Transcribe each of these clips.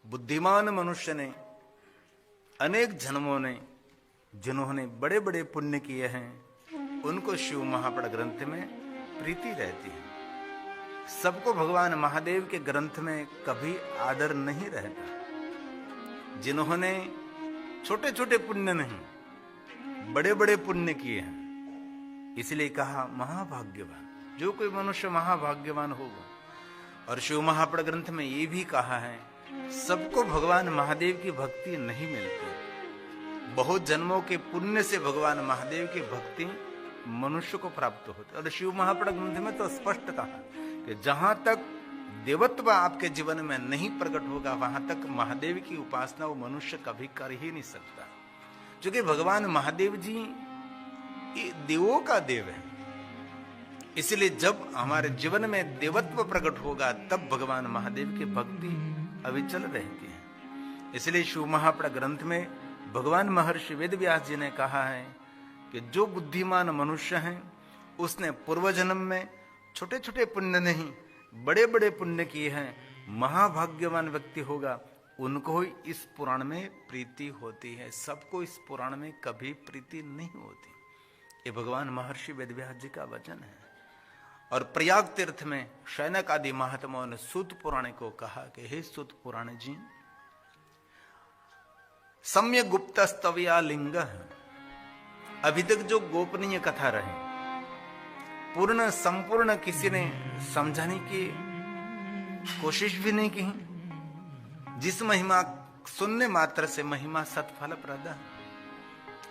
बुद्धिमान मनुष्य ने, अनेक जन्मों ने, जिन्होंने बड़े बड़े पुण्य किए हैं, उनको शिव महापड़ ग्रंथ में प्रीति रहती है। सबको भगवान महादेव के ग्रंथ में कभी आदर नहीं रहता। जिन्होंने छोटे छोटे पुण्य नहीं, बड़े बड़े पुण्य किए हैं, इसलिए कहा महाभाग्यवान। जो कोई मनुष्य महाभाग्यवान होगा। और शिव महापड़ ग्रंथ में ये भी कहा है, सबको भगवान महादेव की भक्ति नहीं मिलती। बहुत जन्मों के पुण्य से भगवान महादेव की भक्ति मनुष्य को प्राप्त होती। और शिव महापड़ ग्रंथ में तो स्पष्ट कहा कि जहां तक देवत्व आपके जीवन में नहीं प्रकट होगा, वहां तक महादेव की उपासना वो मनुष्य कभी कर ही नहीं सकता। क्योंकि भगवान महादेव जी देवों का देव है। इसलिए जब हमारे जीवन में देवत्व प्रकट होगा, तब भगवान महादेव की भक्ति अविचल रहती है। इसलिए शिव महापड़ ग्रंथ में भगवान महर्षि वेदव्यास जी ने कहा है कि जो बुद्धिमान मनुष्य है, उसने पूर्व जन्म में छोटे छोटे पुण्य नहीं, बड़े बड़े पुण्य किए हैं, महाभाग्यवान व्यक्ति होगा, उनको ही इस पुराण में प्रीति होती है। सबको इस पुराण में कभी प्रीति नहीं होती। ये भगवान महर्षि वेदव्यास जी का वचन है। और प्रयाग तीर्थ में शैनक आदि महात्माओं ने सूत पुराण को कहा कि हे सूत पुराण जी, सम्यक गुप्त स्तव्या लिंग, अभी तक जो गोपनीय कथा रही, पूर्ण संपूर्ण किसी ने समझाने की कोशिश भी नहीं की। जिस महिमा सुनने मात्र से महिमा सत्फल प्रद है,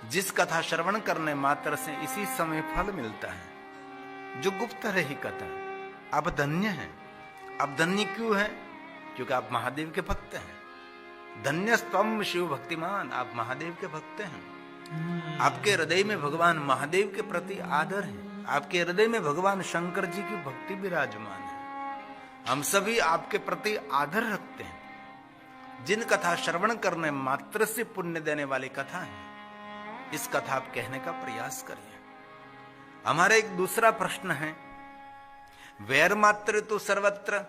जिस कथा श्रवण करने मात्र से इसी समय फल मिलता है। जो गुप्त रही कथा, आप धन्य हैं। आप धन्य क्यों हैं? क्योंकि आप महादेव के भक्त हैं। धन्य स्तम शिव भक्तिमान, आप महादेव के भक्त हैं। आपके हृदय में भगवान महादेव के प्रति आदर है। आपके हृदय में भगवान शंकर जी की भक्ति विराजमान है। हम सभी आपके प्रति आदर रखते हैं। जिन कथा श्रवण करने मात्र से पुण्य देने वाली कथा है, इस कथा आप कहने का प्रयास करिए। हमारा एक दूसरा प्रश्न है, वैर मात्र तो सर्वत्र,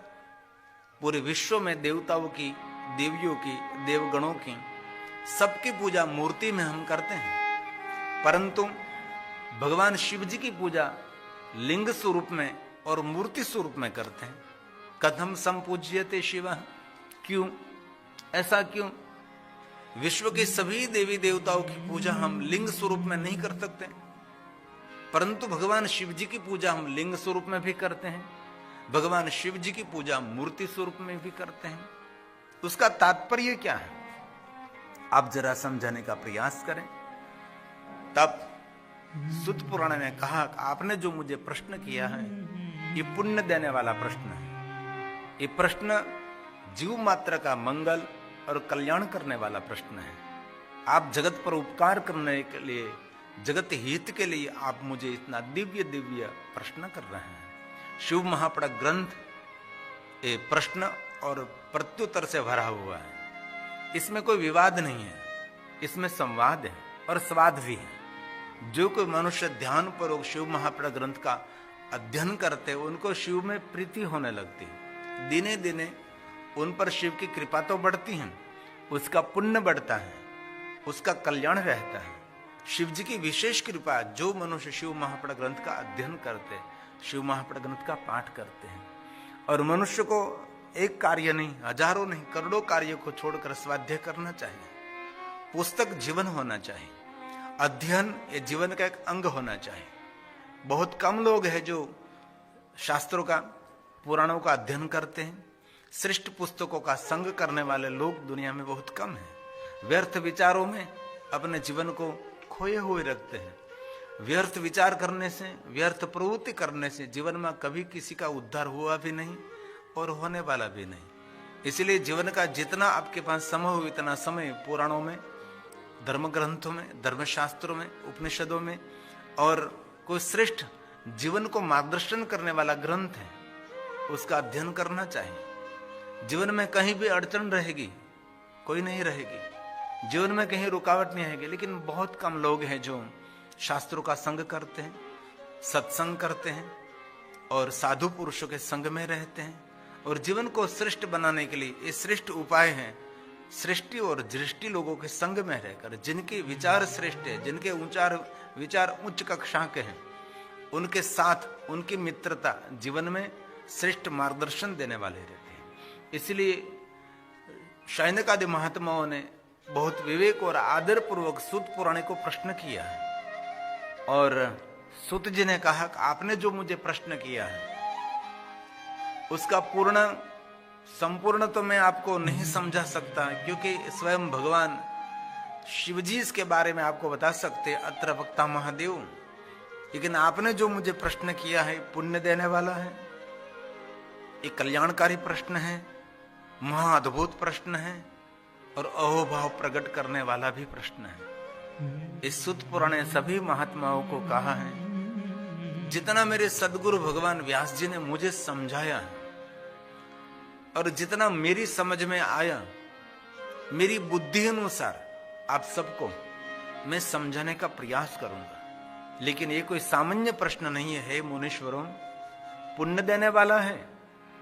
पूरे विश्व में देवताओं की, देवियों की, देवगणों की, सबकी पूजा मूर्ति में हम करते हैं, परंतु भगवान शिव जी की पूजा लिंग स्वरूप में और मूर्ति स्वरूप में करते हैं। कथम संपूज्यते शिव, क्यों? ऐसा क्यों? विश्व के सभी देवी देवताओं की पूजा हम लिंग स्वरूप में नहीं कर सकते, परंतु भगवान शिव जी की पूजा हम लिंग स्वरूप में भी करते हैं, भगवान शिव जी की पूजा मूर्ति स्वरूप में भी करते हैं। उसका तात्पर्य क्या है? आप जरा समझाने का प्रयास करें। तब सूत पुराण ने कहा, आपने जो मुझे प्रश्न किया है, ये पुण्य देने वाला प्रश्न है। ये प्रश्न जीव मात्र का मंगल और कल्याण करने वाला प्रश्न है। आप जगत पर उपकार करने के लिए, जगत हित के लिए आप मुझे इतना दिव्य दिव्य प्रश्न कर रहे हैं। शिव महापड़ ग्रंथ ये प्रश्न और प्रत्युत्तर से भरा हुआ है। इसमें कोई विवाद नहीं है, इसमें संवाद है और स्वाद भी है। जो कोई मनुष्य ध्यान पूर्वक शिव महापड़ ग्रंथ का अध्ययन करते, उनको शिव में प्रीति होने लगती है। दिने दिने उन पर शिव की कृपा तो बढ़ती है, उसका पुण्य बढ़ता है, उसका कल्याण रहता है। शिव जी की विशेष कृपा, जो मनुष्य शिव महापड़ ग्रंथ का अध्ययन करते, शिव महापड़ ग्रंथ का पाठ करते हैं, और मनुष्य को एक कार्य नहीं, हजारों नहीं, करोड़ों कार्य को छोड़कर स्वाध्याय करना चाहिए। पुस्तक जीवन होना चाहिए, अध्ययन ये जीवन का एक अंग होना चाहिए। बहुत कम लोग हैं जो शास्त्रों का, पुराणों का अध्ययन करते हैं। श्रेष्ठ पुस्तकों का संग करने वाले लोग दुनिया में बहुत कम हैं। व्यर्थ विचारों में अपने जीवन को खोए हुए रखते हैं। व्यर्थ विचार करने से, व्यर्थ प्रवृत्ति करने से जीवन में कभी किसी का उद्धार हुआ भी नहीं और होने वाला भी नहीं। इसलिए जीवन का जितना आपके पास समय हो, इतना समय पुराणों में, धर्म ग्रंथों में, धर्मशास्त्रों में, उपनिषदों में, और कोई श्रेष्ठ जीवन को मार्गदर्शन करने वाला ग्रंथ है, उसका अध्ययन करना चाहिए। जीवन में कहीं भी अड़चन रहेगी, कोई नहीं रहेगी, जीवन में कहीं रुकावट नहीं आएगी, लेकिन बहुत कम लोग हैं जो शास्त्रों का संग करते हैं, सत्संग करते हैं और साधु पुरुषों के संग में रहते हैं। और जीवन को श्रेष्ठ बनाने के लिए ये श्रेष्ठ उपाय हैं सृष्टि और दृष्टि लोगों के संग में रहकर, जिनके विचार श्रेष्ठ है, जिनके विचार उच्च कक्षा के हैं, उनके साथ उनकी मित्रता जीवन में श्रेष्ठ मार्गदर्शन देने वाले रहते हैं। इसलिए शैनकादि महात्माओं ने बहुत विवेक और आदर पूर्वक सूत पुराण को प्रश्न किया है। और सूत जी ने कहा कि आपने जो मुझे प्रश्न किया है उसका संपूर्ण तो मैं आपको नहीं समझा सकता, क्योंकि स्वयं भगवान शिवजी इसके बारे में आपको बता सकते, अत्र वक्ता महादेव। लेकिन आपने जो मुझे प्रश्न किया है पुण्य देने वाला है, एक कल्याणकारी प्रश्न है, महाअद्भुत प्रश्न है और अहोभाव प्रकट करने वाला भी प्रश्न है। इस सूत पुराण ने सभी महात्माओं को कहा है, जितना मेरे सदगुरु भगवान व्यास जी ने मुझे समझाया है और जितना मेरी समझ में आया, मेरी बुद्धि अनुसार आप सबको मैं समझाने का प्रयास करूंगा। लेकिन ये कोई सामान्य प्रश्न नहीं है मुनीश्वरों, पुण्य देने वाला है,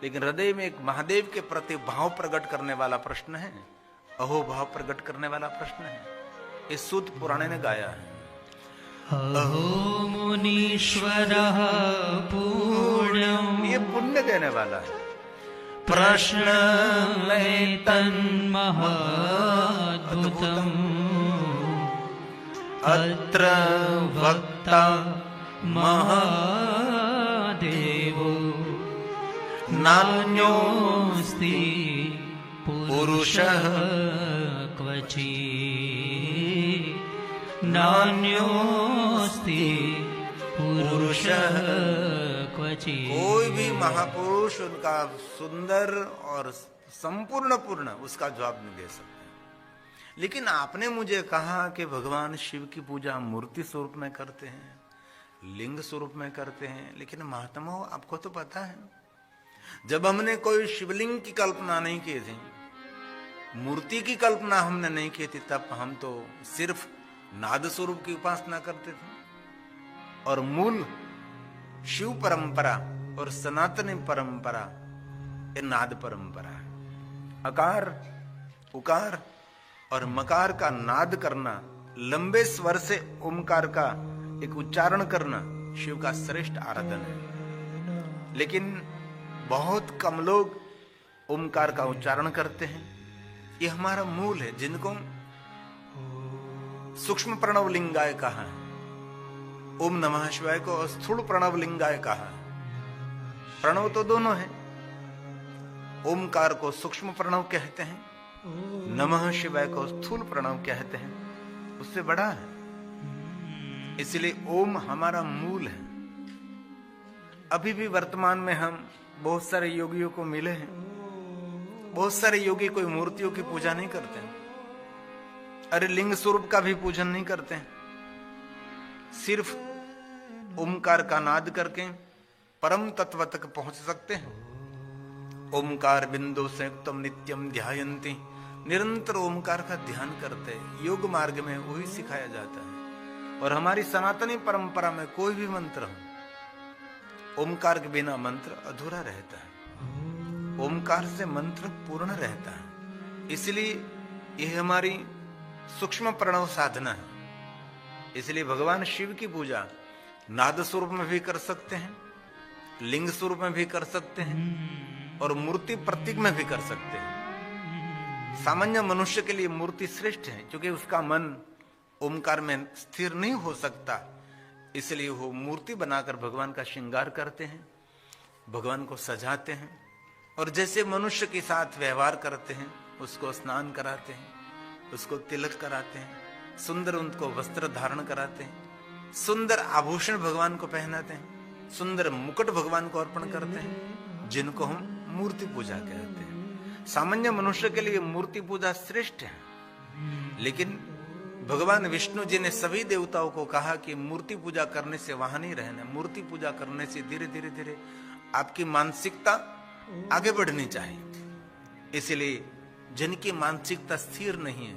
लेकिन हृदय में एक महादेव के प्रति भाव प्रकट करने वाला प्रश्न है, अहोभाव प्रकट करने वाला प्रश्न है। इस सूत पुराण ने गाया है, अहो मुनीश्वरः पुण्यम, ये पुण्य देने वाला है। प्रश्न में तन्महाद्भुतम् अत्र वक्ता महादेवो नान्योऽस्ति पुरुषः क्वचित् नान्योऽस्ति पुरुषः क्वचित्। कोई भी महापुरुष उनका सुंदर और संपूर्ण पूर्ण उसका जवाब नहीं दे सकते। लेकिन आपने मुझे कहा कि भगवान शिव की पूजा मूर्ति स्वरूप में करते हैं, लिंग स्वरूप में करते हैं। लेकिन महात्माओं, आपको तो पता है, जब हमने कोई शिवलिंग की कल्पना नहीं की थी, मूर्ति की कल्पना हमने नहीं की थी, तब हम तो सिर्फ नाद स्वरूप की उपासना करते थे। और मूल शिव परंपरा और सनातनी परंपरा ये नाद परंपरा है। अकार, उकार और मकार का नाद करना, लंबे स्वर से ओमकार का एक उच्चारण करना शिव का श्रेष्ठ आराधन है। लेकिन बहुत कम लोग ओमकार का उच्चारण करते हैं। ये हमारा मूल है, जिनको सूक्ष्म प्रणव लिंगाय कहा है, ओम नमः शिवाय को स्थूल प्रणव लिंगाय कहा है। प्रणव तो दोनों है, ओमकार को सूक्ष्म प्रणव कहते हैं, नमः शिवाय को स्थूल प्रणव कहते हैं, उससे बड़ा है। इसलिए ओम हमारा मूल है। अभी भी वर्तमान में हम बहुत सारे योगियों को मिले हैं, बहुत सारे योगी कोई मूर्तियों की पूजा नहीं करते हैं, अरे लिंग स्वरूप का भी पूजन नहीं करते हैं, सिर्फ ओमकार का नाद करके परम तत्व तक पहुंच सकते हैं। ओमकार बिंदु संयुक्तम नित्यम ध्यायन्ति, निरंतर ओमकार का ध्यान करते हैं। योग मार्ग में वही सिखाया जाता है। और हमारी सनातनी परंपरा में कोई भी मंत्र हो, ओमकार के बिना मंत्र अधूरा रहता है, ओमकार से मंत्र पूर्ण रहता है। इसलिए यह हमारी सूक्ष्म प्रणव साधना है। इसलिए भगवान शिव की पूजा नाद स्वरूप में भी कर सकते हैं, लिंग स्वरूप में भी कर सकते हैं और मूर्ति प्रतीक में भी कर सकते हैं। सामान्य मनुष्य के लिए मूर्ति श्रेष्ठ है, क्योंकि उसका मन ओमकार में स्थिर नहीं हो सकता। इसलिए वो मूर्ति बनाकर भगवान का श्रृंगार करते हैं, भगवान को सजाते हैं और जैसे मनुष्य के साथ व्यवहार करते हैं, उसको स्नान कराते हैं, उसको तिलक कराते हैं, सुंदर उनको वस्त्र धारण कराते हैं, सुंदर आभूषण भगवान को पहनाते हैं, सुंदर मुकुट भगवान को अर्पण करते हैं, जिनको हम मूर्ति पूजा कहते हैं। सामान्य मनुष्य के लिए मूर्ति पूजा श्रेष्ठ है। लेकिन भगवान विष्णु जी ने सभी देवताओं को कहा कि मूर्ति पूजा करने से वहां नहीं रहना, मूर्ति पूजा करने से धीरे धीरे धीरे आपकी मानसिकता आगे बढ़नी चाहिए। इसलिए जिनकी मानसिकता स्थिर नहीं है,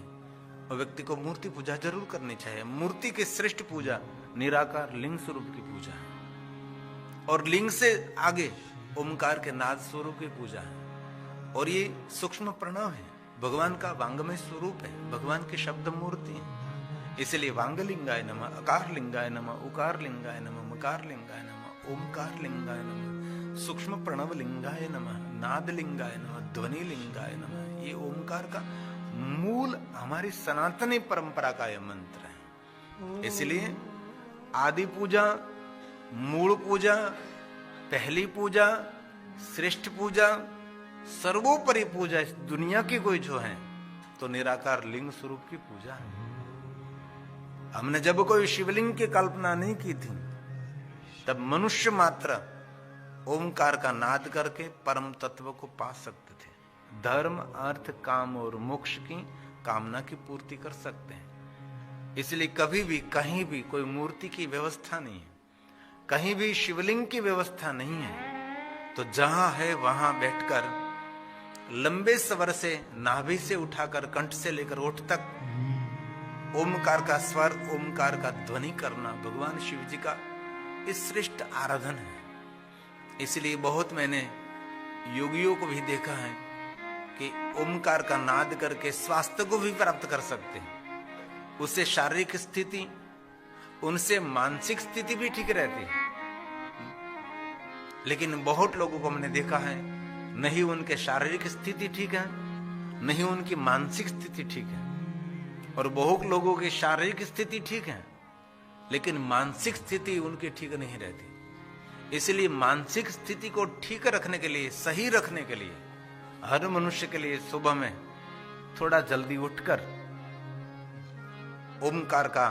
वो व्यक्ति को मूर्ति पूजा जरूर करनी चाहिए। मूर्ति की श्रेष्ठ पूजा निराकार लिंग स्वरूप की पूजा है, और लिंग से आगे ओमकार के नाद स्वरूप की पूजा है। और ये सूक्ष्म प्रणव है, भगवान का वांगमय स्वरूप है, भगवान की शब्द मूर्ति है। इसलिए वांगलिंगाय नमः, अकार लिंगाय नमः, उकार लिंगाय नमः, मकार लिंगाय नमः, ओमकार लिंगाय नमः, सूक्ष्म प्रणव लिंगाय नमः, नाद लिंगाय नमः, ध्वनि लिंगाय नमः। ये ओमकार का मूल हमारी सनातनी परंपरा का यह मंत्र है। इसलिए आदि पूजा, मूल पूजा, पहली पूजा, श्रेष्ठ पूजा, सर्वोपरि पूजा इस दुनिया की कोई जो है तो निराकार लिंग स्वरूप की पूजा है। हमने जब कोई शिवलिंग की कल्पना नहीं की थी, तब मनुष्य मात्र ओमकार का नाद करके परम तत्व को पा सकते थे। धर्म, अर्थ, काम और मोक्ष की कामना की पूर्ति कर सकते हैं। इसलिए कभी भी कहीं भी कोई मूर्ति की व्यवस्था नहीं है, कहीं भी शिवलिंग की व्यवस्था नहीं है, तो जहां है वहां बैठकर लंबे स्वर से, नाभि से उठाकर कंठ से लेकर ओठ तक ओमकार का स्वर, ओमकार का ध्वनि करना भगवान शिव जी का इस श्रेष्ठ आराधन है। इसलिए बहुत मैंने योगियों को भी देखा है कि ओमकार का नाद करके स्वास्थ्य को भी प्राप्त कर सकते हैं। उससे शारीरिक स्थिति, उनसे मानसिक स्थिति भी ठीक रहती है। लेकिन बहुत लोगों को हमने देखा है, नहीं उनके शारीरिक स्थिति ठीक है, नहीं उनकी मानसिक स्थिति ठीक है। और बहुत लोगों की शारीरिक स्थिति ठीक है, लेकिन मानसिक स्थिति उनकी ठीक नहीं रहती। इसलिए मानसिक स्थिति को ठीक रखने के लिए, सही रखने के लिए हर मनुष्य के लिए सुबह में थोड़ा जल्दी उठकर ओमकार का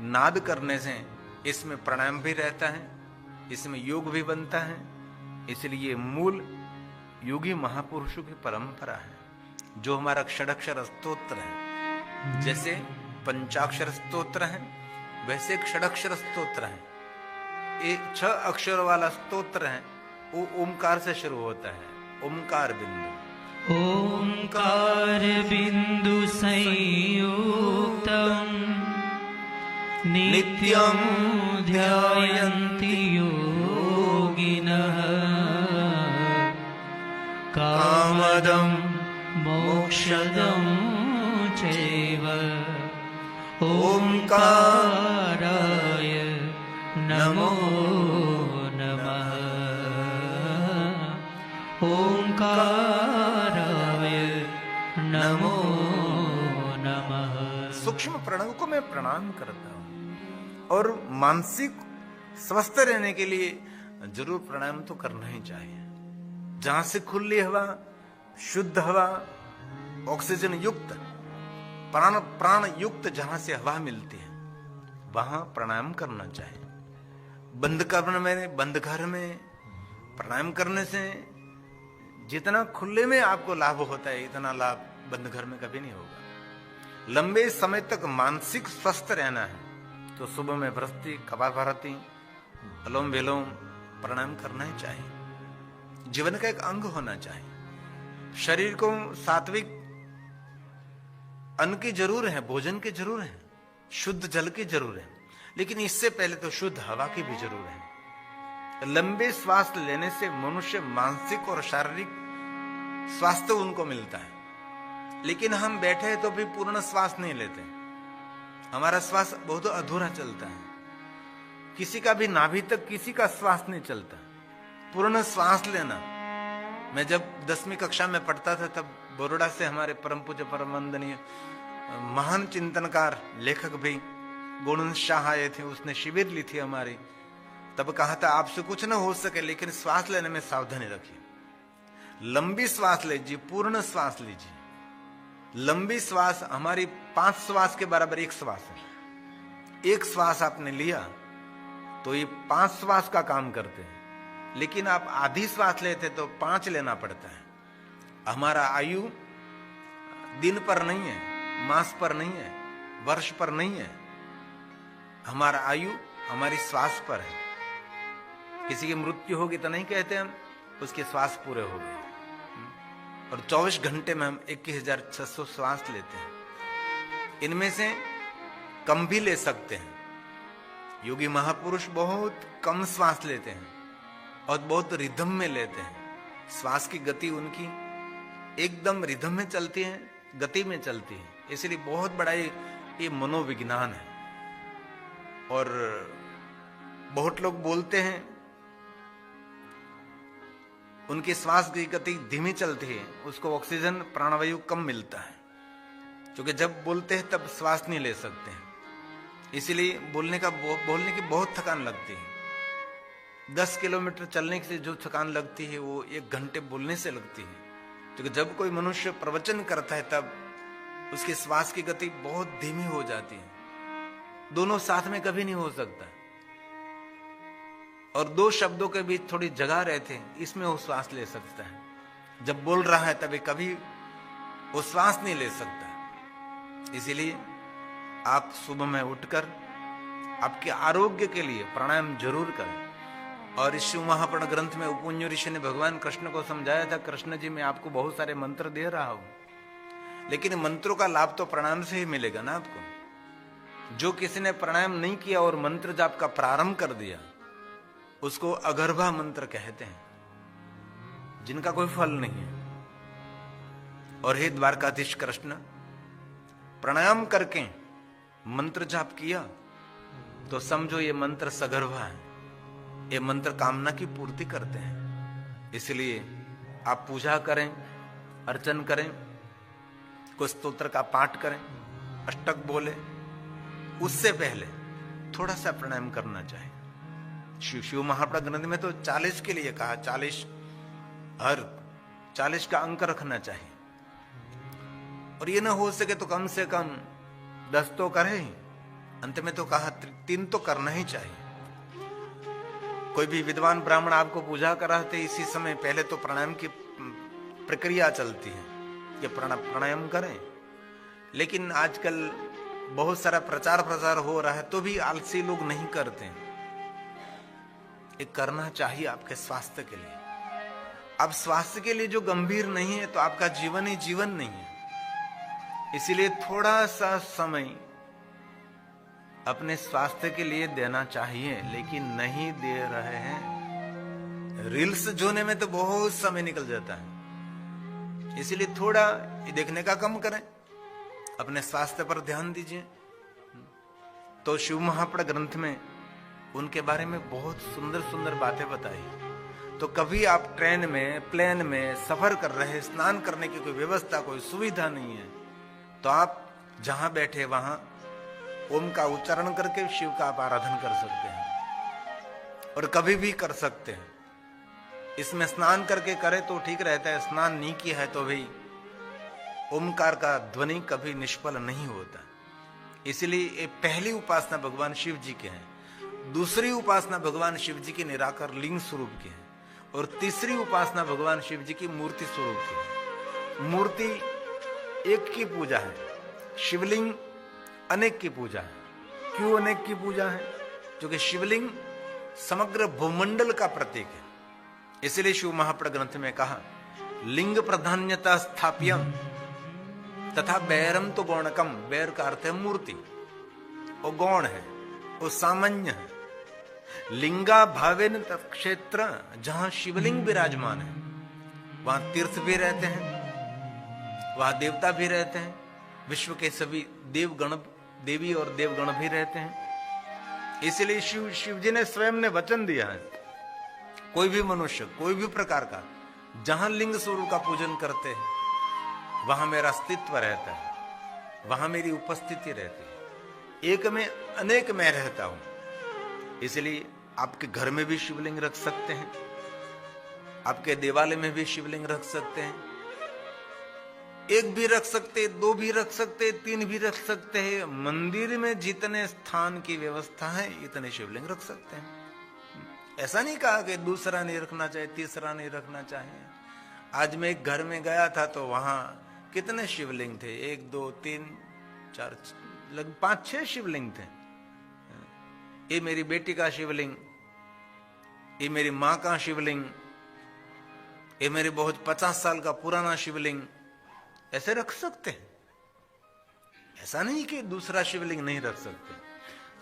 नाद करने से इसमें प्राणायाम भी रहता है, इसमें योग भी बनता है। इसलिए मूल योगी महापुरुषों की परंपरा है। जो हमारा षडक्षर स्तोत्र है, जैसे पंचाक्षर स्तोत्र है, वैसे एक षडक्षर स्तोत्र है। एक 6 अक्षर वाला स्तोत्र है, वो ओमकार से शुरू होता है। ओमकार बिंदु, ओमकार बिंदु संयुक्तम नित्यं ध्यायन्ति योगिनः कामदं मोक्षदं चैव ओमकाराय नमो नमः। ओमकाराय नमो नमः। सूक्ष्म प्रणव को मैं प्रणाम करता हूं। और मानसिक स्वस्थ रहने के लिए जरूर प्राणायाम तो करना ही चाहिए। जहां से खुली हवा, शुद्ध हवा, ऑक्सीजन युक्त, प्राण युक्त जहां से हवा मिलती है, वहां प्राणायाम करना चाहिए। बंद घर में प्राणायाम करने से जितना खुले में आपको लाभ होता है, इतना लाभ बंद घर में कभी नहीं होगा। लंबे समय तक मानसिक स्वस्थ रहना है तो सुबह में भ्रष्टि, कपालभाति, अनुलोम विलोम प्राणायाम करना ही चाहिए। जीवन का एक अंग होना चाहिए। शरीर को सात्विक अन्न की जरूर है, भोजन की जरूर है, शुद्ध जल की जरूर है, लेकिन इससे पहले तो शुद्ध हवा की भी जरूर है। लंबे श्वास लेने से मनुष्य मानसिक और शारीरिक स्वास्थ्य उनको मिलता है। लेकिन हम बैठे तो भी पूर्ण श्वास नहीं लेते, हमारा श्वास बहुत अधूरा चलता है। किसी का भी नाभि तक किसी का श्वास नहीं चलता। पूर्ण श्वास लेना। मैं जब 10वीं कक्षा में पढ़ता था, तब बड़ौदा से हमारे परम पूज्य परम वंदनीय महान चिंतनकार लेखक भी गुणवंत शाह आए थे। उसने शिविर ली थी हमारी। तब कहा था, आपसे कुछ ना हो सके, लेकिन श्वास लेने में सावधानी रखिए। लंबी श्वास लीजिए, पूर्ण श्वास लीजिए। लंबी श्वास हमारी 5 श्वास के बराबर एक श्वास है। एक श्वास आपने लिया तो ये 5 श्वास का काम करते हैं। लेकिन आप आधी श्वास लेते तो 5 लेना पड़ता है। हमारा आयु दिन पर नहीं है, मास पर नहीं है, वर्ष पर नहीं है। हमारा आयु हमारी श्वास पर है। किसी की मृत्यु होगी तो नहीं कहते हम उसके श्वास पूरे हो गए। और 24 घंटे में हम 21,600 श्वास लेते हैं। इनमें से कम भी ले सकते हैं। योगी महापुरुष बहुत कम श्वास लेते हैं और बहुत रिदम में लेते हैं। श्वास की गति उनकी एकदम रिदम में चलती हैं, गति में चलती हैं। इसलिए बहुत बड़ा ये मनोविज्ञान है। और बहुत लोग बोलते हैं उनकी श्वास की गति धीमी चलती है, उसको ऑक्सीजन प्राणवायु कम मिलता है, क्योंकि जब बोलते हैं तब श्वास नहीं ले सकते हैं। इसीलिए बोलने की बहुत थकान लगती है। 10 किलोमीटर चलने से जो थकान लगती है वो 1 घंटे बोलने से लगती है। क्योंकि जब कोई मनुष्य प्रवचन करता है तब उसकी श्वास की गति बहुत धीमी हो जाती है। दोनों साथ में कभी नहीं हो सकता। और 2 शब्दों के बीच थोड़ी जगह रहते हैं, इसमें वो श्वास ले सकता है। जब बोल रहा है तभी कभी वो श्वास नहीं ले सकता। इसीलिए आप सुबह में उठकर आपके आरोग्य के लिए प्राणायाम जरूर करें। और इस शिव महापुराण ग्रंथ में उपमन्यु ऋषि ने भगवान कृष्ण को समझाया था, कृष्ण जी मैं आपको बहुत सारे मंत्र दे रहा हूं, लेकिन मंत्रों का लाभ तो प्राणायाम से ही मिलेगा ना आपको। जो किसी ने प्राणायाम नहीं किया और मंत्र जाप का प्रारंभ कर दिया उसको अगर्भा मंत्र कहते हैं, जिनका कोई फल नहीं है। और हे द्वारकाधीश कृष्ण, प्राणायाम करके मंत्र जाप किया तो समझो ये मंत्र सगर्भा है, ये मंत्र कामना की पूर्ति करते हैं। इसलिए आप पूजा करें, अर्चन करें, कुछ स्तोत्र का पाठ करें, अष्टक बोले, उससे पहले थोड़ा सा प्राणायाम करना चाहिए। शिव महापुराण ग्रंथ में तो 40 के लिए कहा, 40 का अंक रखना चाहिए। और ये ना हो सके तो कम से कम 10 तो करे ही। अंत में तो कहा 3 तो करना ही चाहिए। कोई भी विद्वान ब्राह्मण आपको पूजा कराते इसी समय पहले तो प्राणायाम की प्रक्रिया चलती है कि प्राणायाम करें। लेकिन आजकल बहुत सारा प्रचार प्रसार हो रहा है तो भी आलसी लोग नहीं करते। ये करना चाहिए आपके स्वास्थ्य के लिए। अब स्वास्थ्य के लिए जो गंभीर नहीं है तो आपका जीवन ही जीवन नहीं है। इसीलिए थोड़ा सा समय अपने स्वास्थ्य के लिए देना चाहिए, लेकिन नहीं दे रहे हैं। रील्स जोने में तो बहुत समय निकल जाता है। इसीलिए थोड़ा देखने का कम करें, अपने स्वास्थ्य पर ध्यान दीजिए। तो शिव महापुराण ग्रंथ में उनके बारे में बहुत सुंदर सुंदर बातें बताई। तो कभी आप ट्रेन में, प्लेन में सफर कर रहे हैं, स्नान करने की कोई व्यवस्था, कोई सुविधा नहीं है, तो आप जहां बैठे वहां ओम का उच्चारण करके शिव का आप आराधन कर सकते हैं। और कभी भी कर सकते हैं। इसमें स्नान करके करे तो ठीक रहता है, स्नान नहीं किया है तो भी ओमकार का ध्वनि कभी निष्फल नहीं होता। इसलिए ये पहली उपासना भगवान शिव जी के हैं। दूसरी उपासना भगवान शिव जी के निराकार लिंग स्वरूप की है। और तीसरी उपासना भगवान शिव जी की मूर्ति स्वरूप की है। मूर्ति एक की पूजा है, शिवलिंग अनेक की पूजा है। क्यों अनेक की पूजा है? क्योंकि शिवलिंग समग्र भूमंडल का प्रतीक है। इसलिए शिव महापुराण ग्रंथ में कहा, लिंग प्राधान्यता स्थाप्यम तथा बैरम तो गौणकम। बैर का अर्थ है मूर्ति, वो गौण है, वो सामान्य है। लिंगा भावेन क्षेत्र, जहां शिवलिंग विराजमान है वहां तीर्थ भी रहते हैं, वहां देवता भी रहते हैं, विश्व के सभी देवगण, देवी और देवगण भी रहते हैं। इसलिए शिव जी ने स्वयं ने वचन दिया है, कोई भी मनुष्य कोई भी प्रकार का जहां लिंग स्वरूप का पूजन करते हैं वहां मेरा अस्तित्व रहता है, वहां मेरी उपस्थिति रहती है। एक में अनेक मैं रहता हूं। इसलिए आपके घर में भी शिवलिंग रख सकते हैं, आपके देवालय में भी शिवलिंग रख सकते हैं। एक भी रख सकते, 2 भी रख सकते, 3 भी रख सकते हैं। मंदिर में जितने स्थान की व्यवस्था है इतने शिवलिंग रख सकते हैं। ऐसा नहीं कहा कि दूसरा नहीं रखना चाहिए, तीसरा नहीं रखना चाहिए। आज मैं एक घर में गया था तो वहां कितने शिवलिंग थे, 1 2 3 4 लगभग 5-6 शिवलिंग थे। ये मेरी बेटी का शिवलिंग, ये मेरी माँ का शिवलिंग, ये मेरे बहुत 50 साल का पुराना शिवलिंग, ऐसे रख सकते हैं। ऐसा नहीं कि दूसरा शिवलिंग नहीं रख सकते।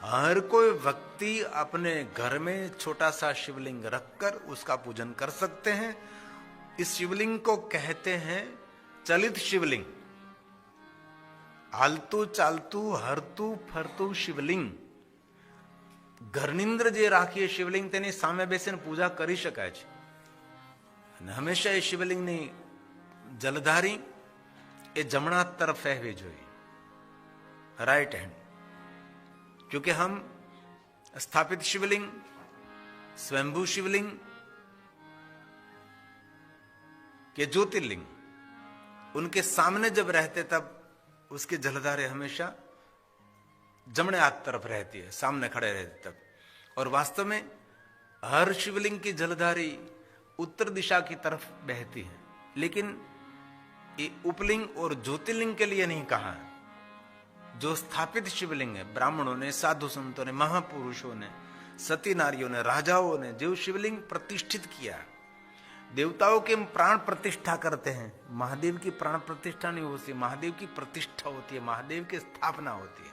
हर कोई व्यक्ति अपने घर में छोटा सा शिवलिंग रखकर उसका पूजन कर सकते हैं। इस शिवलिंग को कहते हैं चलित शिवलिंग, हालतू चालतू हरतू फरतू शिवलिंग, ઘરનિંદ્ર જે રાખીએ શિવલિંગ તેની સામે બેસીને પૂજા કરી શકાય છે. અને હંમેશા એ શિવલિંગની જલધારી એ જમણા તરફ વહેવી જોઈએ, राइट हैंड. क्योंकि हम स्थापित शिवलिंग, स्वयंभू शिवलिंग के ज्योतिर्लिंग उनके सामने जब रहते तब उसके जलधारे हमेशा जमणे हाथ तरफ रहती है, सामने खड़े रहते तब. और वास्तव में हर शिवलिंग की जलधारी उत्तर दिशा की तरफ बहती है. लेकिन ये उपलिंग और ज्योतिर्लिंग के लिए नहीं कहा है. जो स्थापित शिवलिंग है, ब्राह्मणों ने, साधु संतों ने, महापुरुषों ने, सती नारियों ने, राजाओं ने जो शिवलिंग प्रतिष्ठित किया, देवताओं के हम प्राण प्रतिष्ठा करते हैं. महादेव की प्राण प्रतिष्ठा नहीं होती, महादेव की प्रतिष्ठा होती है, महादेव की स्थापना होती है.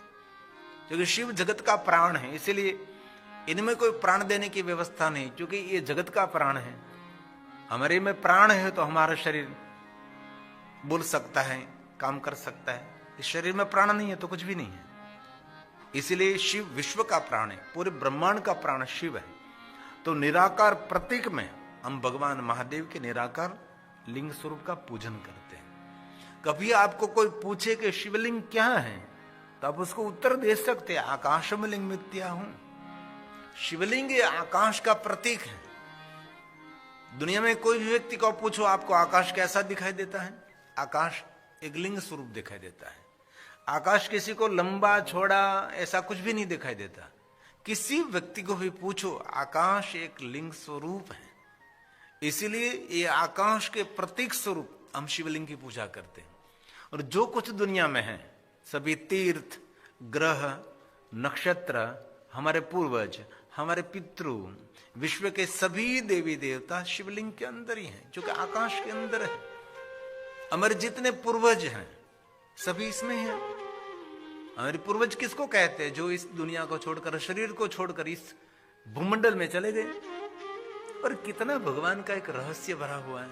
क्योंकि शिव जगत का प्राण है, इसलिए इनमें कोई प्राण देने की व्यवस्था नहीं, क्योंकि ये जगत का प्राण है. हमारे में प्राण है तो हमारा शरीर बोल सकता है, काम कर सकता है. इस शरीर में प्राण नहीं है तो कुछ भी नहीं है. इसलिए शिव विश्व का प्राण है, पूरे ब्रह्मांड का प्राण शिव है. तो निराकार प्रतीक में हम भगवान महादेव के निराकार लिंग स्वरूप का पूजन करते हैं. कभी आपको कोई पूछे कि शिवलिंग क्या है तो आप उसको उत्तर दे सकते हैं, आकाशम लिंग मित्या हूं. शिवलिंग ये आकाश का प्रतीक है. दुनिया में कोई भी व्यक्ति को पूछो आपको आकाश कैसा दिखाई देता है, आकाश एक लिंग स्वरूप दिखाई देता है. आकाश किसी को लंबा छोड़ा ऐसा कुछ भी नहीं दिखाई देता. किसी व्यक्ति को भी पूछो, आकाश एक लिंग स्वरूप है. इसीलिए ये आकाश के प्रतीक स्वरूप हम शिवलिंग की पूजा करते हैं. और जो कुछ दुनिया में है, सभी तीर्थ, ग्रह, नक्षत्र, हमारे पूर्वज, हमारे पितृ, विश्व के सभी देवी देवता शिवलिंग के अंदर ही हैं, जो कि आकाश के अंदर है. हमारे जितने पूर्वज हैं सभी इसमें हैं. हमारे पूर्वज किसको कहते हैं? जो इस दुनिया को छोड़कर, शरीर को छोड़कर इस भूमंडल में चले गए. और कितना भगवान का एक रहस्य भरा हुआ है.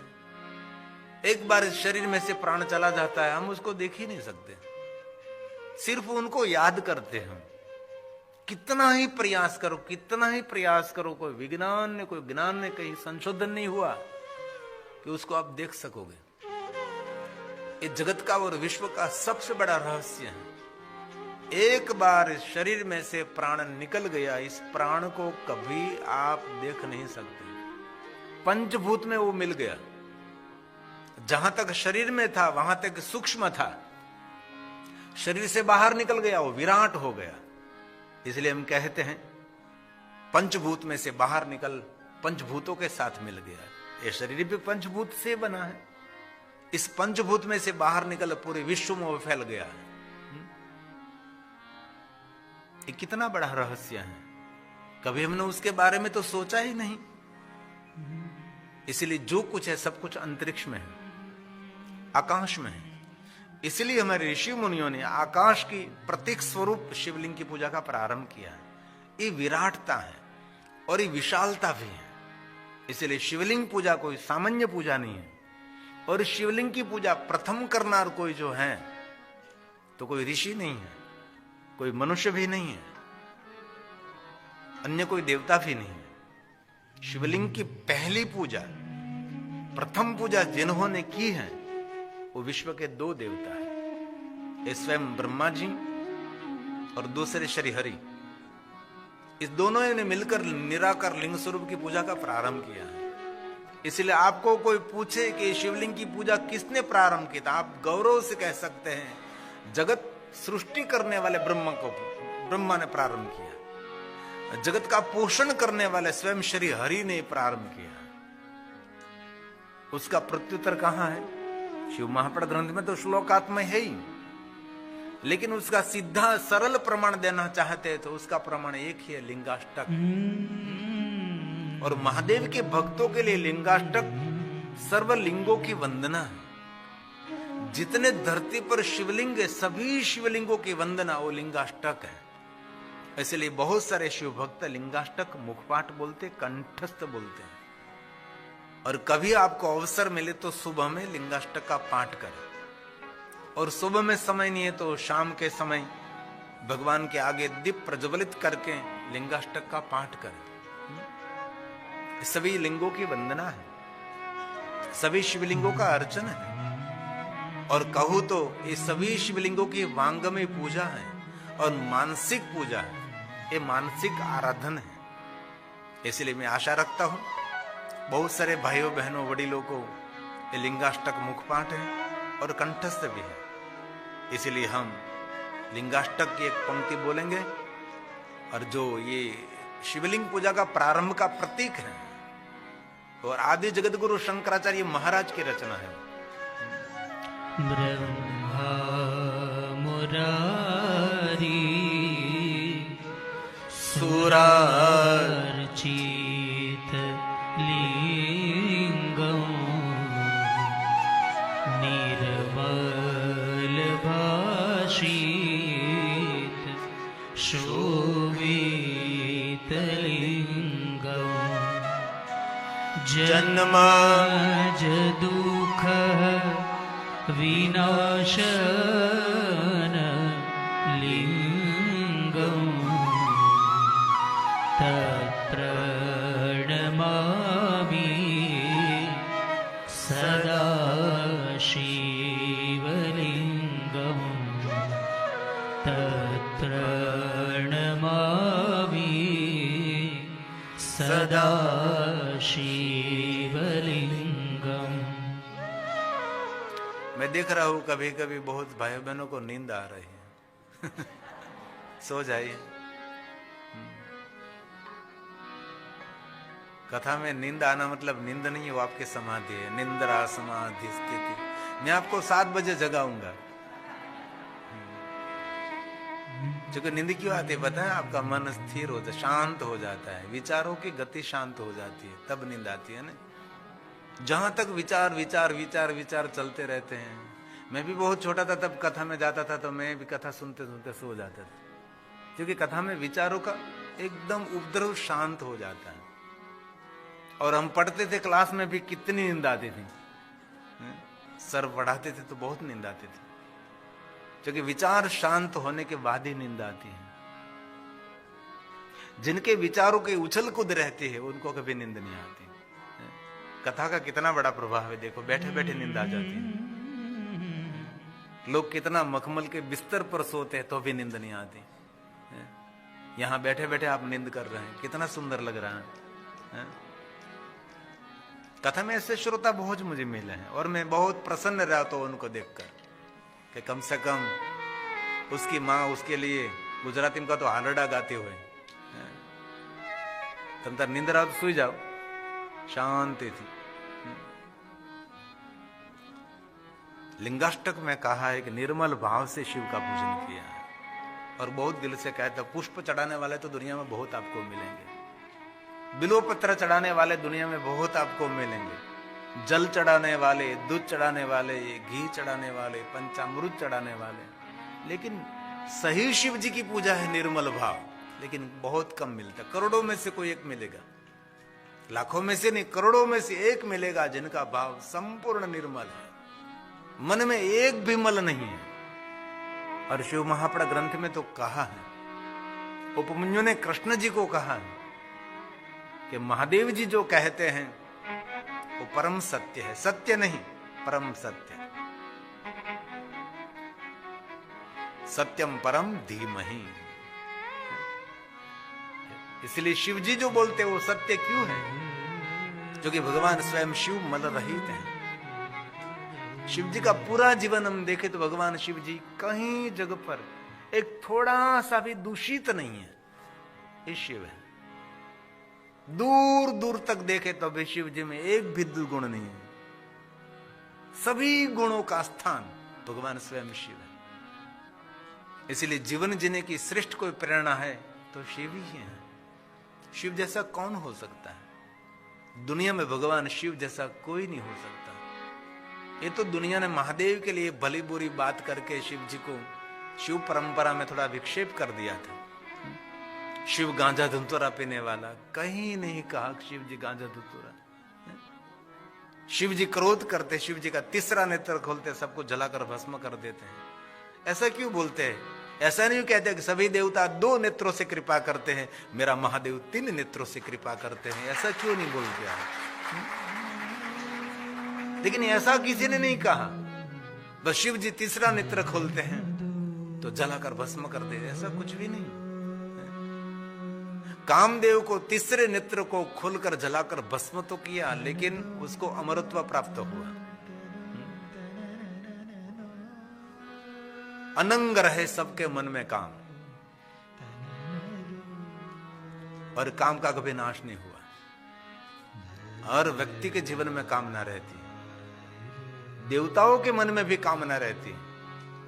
एक बार इस शरीर में से प्राण चला जाता है, हम उसको देख ही नहीं सकते, सिर्फ उनको याद करते हैं. कितना ही प्रयास करो, कितना ही प्रयास करो, कोई विज्ञान ने, कोई ज्ञान ने कहीं संशोधन नहीं हुआ कि उसको आप देख सकोगे. ये जगत का और विश्व का सबसे बड़ा रहस्य है. एक बार इस शरीर में से प्राण निकल गया, इस प्राण को कभी आप देख नहीं सकते. पंचभूत में वो मिल गया. जहां तक शरीर में था वहां तक सूक्ष्म था, शरीर से बाहर निकल गया, वो विराट हो गया. इसलिए हम कहते हैं पंचभूत में से बाहर निकल पंचभूतों के साथ मिल गया. ये शरीर भी पंचभूत से बना है. इस पंचभूत में से बाहर निकल पूरे विश्व में वो फैल गया है. ये कितना बड़ा रहस्य है, कभी हमने उसके बारे में तो सोचा ही नहीं. इसलिए जो कुछ है सब कुछ अंतरिक्ष में है, आकाश में है. इसलिए हमारे ऋषि मुनियों ने आकाश की प्रतीक स्वरूप शिवलिंग की पूजा का प्रारंभ किया है. ये विराटता है और ये विशालता भी है. इसलिए शिवलिंग पूजा कोई सामान्य पूजा नहीं है. और शिवलिंग की पूजा प्रथम करनार कोई जो है तो कोई ऋषि नहीं है, कोई मनुष्य भी नहीं है, अन्य कोई देवता भी नहीं है. शिवलिंग की पहली पूजा, प्रथम पूजा जिन्होंने की है वो विश्व के दो देवता है. ये स्वयं ब्रह्मा जी और दूसरे श्री हरि. इस दोनों ने मिलकर निराकार लिंग स्वरूप की पूजा का प्रारंभ किया है. इसलिए आपको कोई पूछे कि शिवलिंग की पूजा किसने प्रारंभ की, था आप गौरव से कह सकते हैं जगत सृष्टि करने वाले ब्रह्मा ने प्रारंभ किया. जगत का पोषण करने वाले स्वयं श्री हरि ने प्रारंभ किया. उसका प्रत्युत्तर कहां है? शिव महापड़ ग्रंथ में तो श्लोकात्मय है ही, लेकिन उसका सीधा सरल प्रमाण देना चाहते हैं तो उसका प्रमाण एक ही है, लिंगाष्टक. और महादेव के भक्तों के लिए लिंगाष्टक सर्वलिंगों की वंदना है. जितने धरती पर शिवलिंग है सभी शिवलिंगों की वंदना वो लिंगाष्टक है. इसलिए बहुत सारे शिव भक्त लिंगाष्टक मुखपाठ बोलते, कंठस्थ बोलते हैं. और कभी आपको अवसर मिले तो सुबह में लिंगाष्टक का पाठ करें. और सुबह में समय नहीं है तो शाम के समय भगवान के आगे दीप प्रज्वलित करके लिंगाष्टक का पाठ करें। सभी लिंगों की वंदना है, सभी शिवलिंगों का अर्चन है, और कहूं तो ये सभी शिवलिंगों की वांगमय पूजा है और मानसिक पूजा है, ये मानसिक आराधन है। इसलिए मैं आशा रखता हूं बहुत सारे भाइयों बहनों वडिलों को ये लिंगाष्टक मुखपाठ है और कंठस्थ भी है। इसलिए हम लिंगाष्टक की एक पंक्ति बोलेंगे, और जो ये शिवलिंग पूजा का प्रारंभ का प्रतीक है और आदि जगतगुरु शंकराचार्य महाराज की रचना है। ब्रह्मा मुरारी सुरार्चित लिंगं निर्मल भाषित शोभित लिंगं जन्मज दुःख विनाशन लिंगं तत्प्रणमामि सदा शिवलिंगं तत्प्रणमामि सदा शिवलिंगं। मैं देख रहा हूं कभी कभी बहुत भाई बहनों को नींद आ रही है। सो जाइए। कथा में नींद आना मतलब नींद नहीं है, वो आपकी समाधि है, निंद्रा समाधि स्थिति। मैं आपको 7 बजे जगाऊंगा। क्योंकि नींद क्यों आती है पता है? आपका मन स्थिर हो जाता, शांत हो जाता है, विचारों की गति शांत हो जाती है, तब नींद आती है ना। जहां तक विचार विचार विचार विचार चलते रहते हैं। मैं भी बहुत छोटा था तब कथा में जाता था, तो मैं भी कथा सुनते सुनते सो जाता था, क्योंकि कथा में विचारों का एकदम उपद्रव शांत हो जाता है। और हम पढ़ते थे क्लास में भी, कितनी नींद आती थी। सर पढ़ाते थे तो बहुत नींद आती थी, क्योंकि विचार शांत होने के बाद ही नींद आती है। जिनके विचारों के उछल कूद रहती है उनको कभी नींद नहीं आती। कथा का कितना बड़ा प्रभाव है, देखो बैठे बैठे नींद आ जाती है। लोग कितना मखमल के बिस्तर पर सोते हैं तो भी नींद नहीं आती। यहां बैठे बैठे आप नींद कर रहे हैं, कितना सुंदर लग रहा है। कथा में ऐसे श्रोता बहुत मुझे मिले हैं और मैं बहुत प्रसन्न रहता हूं उनको देखकर कि कम से कम उसकी माँ उसके लिए गुजराती में का तो हालड़ा गाते हुए, तुम तो नींद रहा तो सोई जाओ, शांति थी। लिंगाष्टक में कहा है कि निर्मल भाव से शिव का पूजन किया है, और बहुत दिल से कहता, पुष्प चढ़ाने वाले तो दुनिया में बहुत आपको मिलेंगे, बिल्वपत्र चढ़ाने वाले दुनिया में बहुत आपको मिलेंगे, जल चढ़ाने वाले, दूध चढ़ाने वाले, घी चढ़ाने वाले, पंचामृत चढ़ाने वाले, लेकिन सही शिव जी की पूजा है निर्मल भाव, लेकिन बहुत कम मिलता। करोड़ों में से कोई एक मिलेगा, लाखों में से नहीं, करोड़ों में से एक मिलेगा जिनका भाव संपूर्ण निर्मल है, मन में एक भी मल नहीं है। और शिव महापड़ा ग्रंथ में तो कहा है, उपमन्यु ने कृष्ण जी को कहा है कि महादेव जी जो कहते हैं वो परम सत्य है, सत्य नहीं परम सत्य, सत्यम परम धीमहि। इसलिए शिव जी जो बोलते हैं वो सत्य क्यों है? क्योंकि भगवान स्वयं शिव मल रहित हैं। शिव जी का पूरा जीवन हम देखें तो भगवान शिव जी कहीं जगह पर एक थोड़ा सा भी दूषित नहीं है, ये शिव है। दूर दूर तक देखे तो भी शिव जी में एक भी दुर्गुण नहीं है, सभी गुणों का स्थान भगवान स्वयं शिव है। इसलिए जीवन जीने की श्रेष्ठ कोई प्रेरणा है तो शिव ही है। शिव जैसा कौन हो सकता है? दुनिया में भगवान शिव जैसा कोई नहीं हो सकता। ये तो दुनिया ने महादेव के लिए भली बुरी बात करके शिव जी को शिव परंपरा में थोड़ा विक्षेप कर दिया था। शिव गांजा धुतुरा पीने वाला, कहीं नहीं कहा शिव जी गांजा धुतुरा। शिव जी क्रोध करते, शिव जी का तीसरा नेत्र खोलते, सबको जलाकर भस्म कर देते हैं। ऐसा क्यों बोलते हैं? ऐसा नहीं कहते कि सभी देवता 2 नेत्रों से कृपा करते हैं, मेरा महादेव 3 नेत्रों से कृपा करते हैं, ऐसा क्यों नहीं बोलते आप? लेकिन ऐसा किसी ने नहीं कहा, बस शिव जी तीसरा नेत्र खोलते हैं तो जलाकर भस्म कर देते, ऐसा कुछ भी नहीं। कामदेव को तीसरे नेत्र को खोलकर जलाकर भस्म तो किया, लेकिन उसको अमरत्व प्राप्त हुआ। अनंग रहे सबके मन में काम, और काम का कभी नाश नहीं हुआ। हर व्यक्ति के जीवन में कामना रहती है, देवताओं के मन में भी कामना रहती है।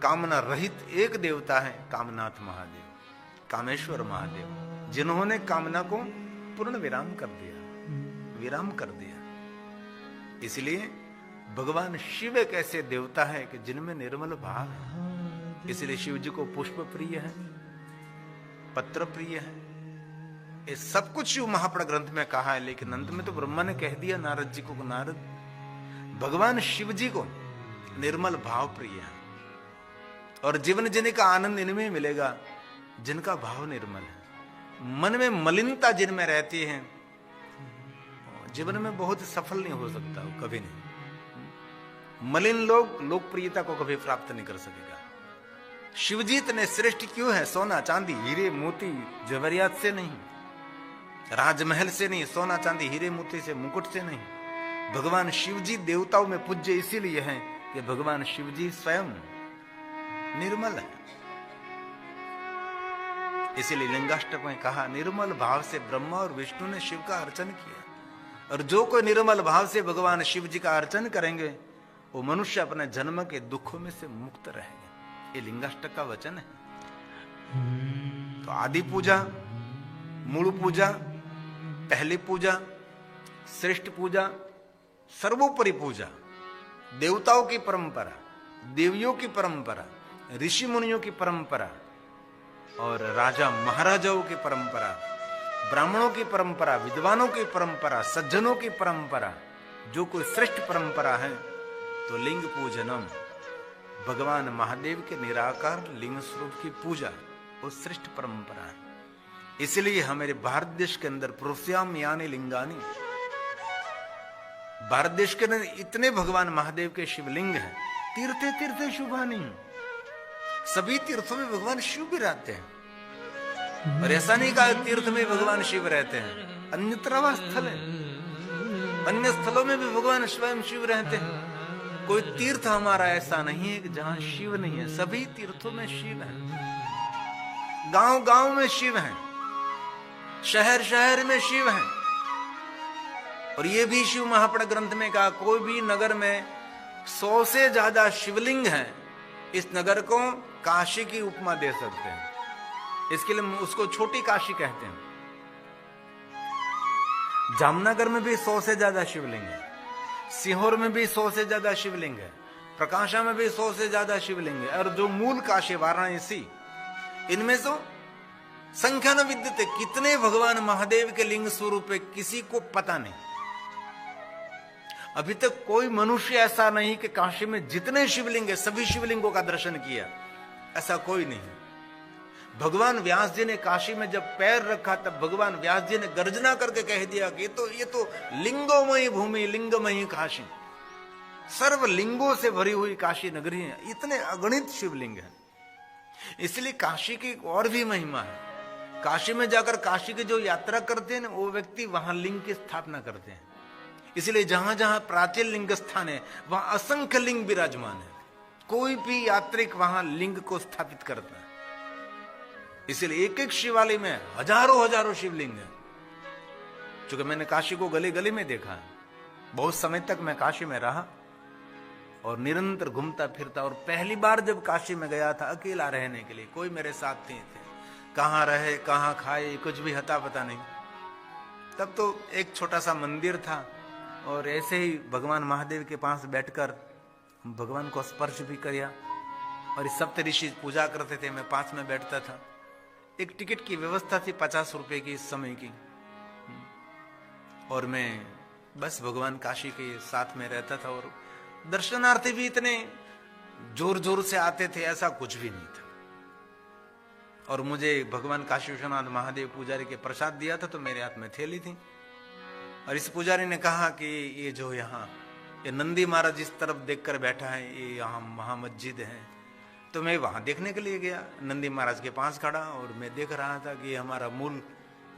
कामना रहित एक देवता है कामनाथ महादेव, कामेश्वर महादेव, जिन्होंने कामना को पूर्ण विराम कर दिया। इसलिए भगवान शिव एक ऐसे देवता है कि जिनमें निर्मल भाव है। इसलिए शिव जी को पुष्प प्रिय है, पत्र प्रिय है, ये सब कुछ शिव महापुराण ग्रंथ में कहा है। लेकिन अंत में तो ब्रह्मा ने कह दिया नारद जी को, नारद भगवान शिव जी को निर्मल भाव प्रिय है, और जीवन जीने का आनंद इनमें मिलेगा जिनका भाव निर्मल है। मन में मलिनता जिनमें रहती है, जीवन में बहुत सफल नहीं हो सकता, कभी नहीं। मलिन लोग लोकप्रियता को कभी प्राप्त नहीं कर सकेगा। शिवजीत ने श्रेष्ठ क्यों है? सोना चांदी हीरे मोती जवेरियात से नहीं, राजमहल से नहीं, सोना चांदी हीरे मोती से, मुकुट से नहीं। भगवान शिवजी देवताओं में पूज्य इसीलिए हैं कि भगवान शिवजी स्वयं निर्मल है। इसीलिए लिंगाष्टक में कहा, निर्मल भाव से ब्रह्मा और विष्णु ने शिव का अर्चन किया। और जो कोई निर्मल भाव से भगवान शिव जी का अर्चन करेंगे, वो मनुष्य अपने जन्म के दुखों में से मुक्त रहेंगे। ये लिंगाष्टक का वचन है। तो आदि पूजा, मूल पूजा, पहली पूजा, श्रेष्ठ पूजा, सर्वोपरि पूजा, देवताओं की परंपरा, देवियों की परंपरा, ऋषि मुनियों की परंपरा, और राजा महाराजाओं की परंपरा, ब्राह्मणों की परंपरा, विद्वानों की परंपरा, सज्जनों की परंपरा, जो कोई श्रेष्ठ परंपरा है, तो लिंग पूजनम, भगवान महादेव के निराकार लिंग स्वरूप की पूजा, वो श्रेष्ठ परंपरा है। इसलिए हमारे भारत देश के अंदर पुरुषयाम यानी लिंगानी, भारत देश के अंदर इतने भगवान महादेव के शिवलिंग हैं, तीर्थे तीर्थे शुभानी, सभी तीर्थों में भगवान शिव भी रहते हैं। और ऐसा नहीं कहा तीर्थ में भगवान शिव रहते हैं, अन्यत्र स्थल है, अन्य स्थलों में भी भगवान स्वयं शिव रहते हैं। कोई तीर्थ हमारा ऐसा नहीं है कि जहां शिव नहीं है, सभी तीर्थों में शिव है। गांव गांव में शिव है, शहर शहर में शिव है। और ये भी शिव महापुराण ग्रंथ में कहा, कोई भी नगर में 100 से ज्यादा शिवलिंग है, इस नगर को काशी की उपमा दे सकते हैं। इसके लिए उसको छोटी काशी कहते हैं। जामनगर में भी 100 से ज्यादा शिवलिंग है, सीहोर में भी 100 से ज्यादा शिवलिंग है, प्रकाशा में भी 100 से ज्यादा शिवलिंग है। और जो मूल काशी वाराणसी, इनमें तो संख्या न विद्यते, कितने भगवान महादेव के लिंग स्वरूप है किसी को पता नहीं। अभी तक कोई मनुष्य ऐसा नहीं कि काशी में जितने शिवलिंग है सभी शिवलिंगों का दर्शन किया, ऐसा कोई नहीं। भगवान व्यास जी ने काशी में जब पैर रखा, तब भगवान व्यास जी ने गर्जना करके कह दिया कि ये तो लिंगोमयी भूमि, लिंगमयी काशी, सर्व लिंगों से भरी हुई काशी नगरी है। इतने अगणित शिवलिंग हैं। इसलिए काशी की और भी महिमा है। काशी में जाकर काशी की जो यात्रा करते हैं ना, वो व्यक्ति वहां लिंग की स्थापना करते हैं। इसलिए जहां जहां प्राचीन लिंग स्थान है, वहां असंख्य लिंग विराजमान है। कोई भी यात्रिक वहां लिंग को स्थापित करता है। इसलिए एक एक शिवालय में हजारों हजारों शिवलिंग है। क्योंकि मैंने काशी को गली गली में देखा है, बहुत समय तक मैं काशी में रहा और निरंतर घूमता फिरता। और पहली बार जब काशी में गया था अकेला रहने के लिए, कोई मेरे साथ नहीं थे, कहाँ रहे कहाँ खाए कुछ भी हता पता नहीं। तब तो एक छोटा सा मंदिर था और ऐसे ही भगवान महादेव के पास बैठकर भगवान को स्पर्श भी किया। और इस सप्तऋषि पूजा करते थे, मैं पास में बैठता था। एक टिकट की व्यवस्था थी 50 रुपए की इस समय की, और मैं बस भगवान काशी के साथ में रहता था और दर्शनार्थी भी इतने जोर जोर से आते थे, ऐसा कुछ भी नहीं था। और मुझे भगवान काशी विश्वनाथ महादेव पुजारी के प्रसाद दिया था, तो मेरे हाथ में थैली थी और इस पुजारी ने कहा कि ये जो यहाँ ये नंदी महाराज इस तरफ देखकर बैठा है, ये यहाँ महामस्जिद है। तो मैं वहां देखने के लिए गया, नंदी महाराज के पास खड़ा, और मैं देख रहा था कि हमारा मूल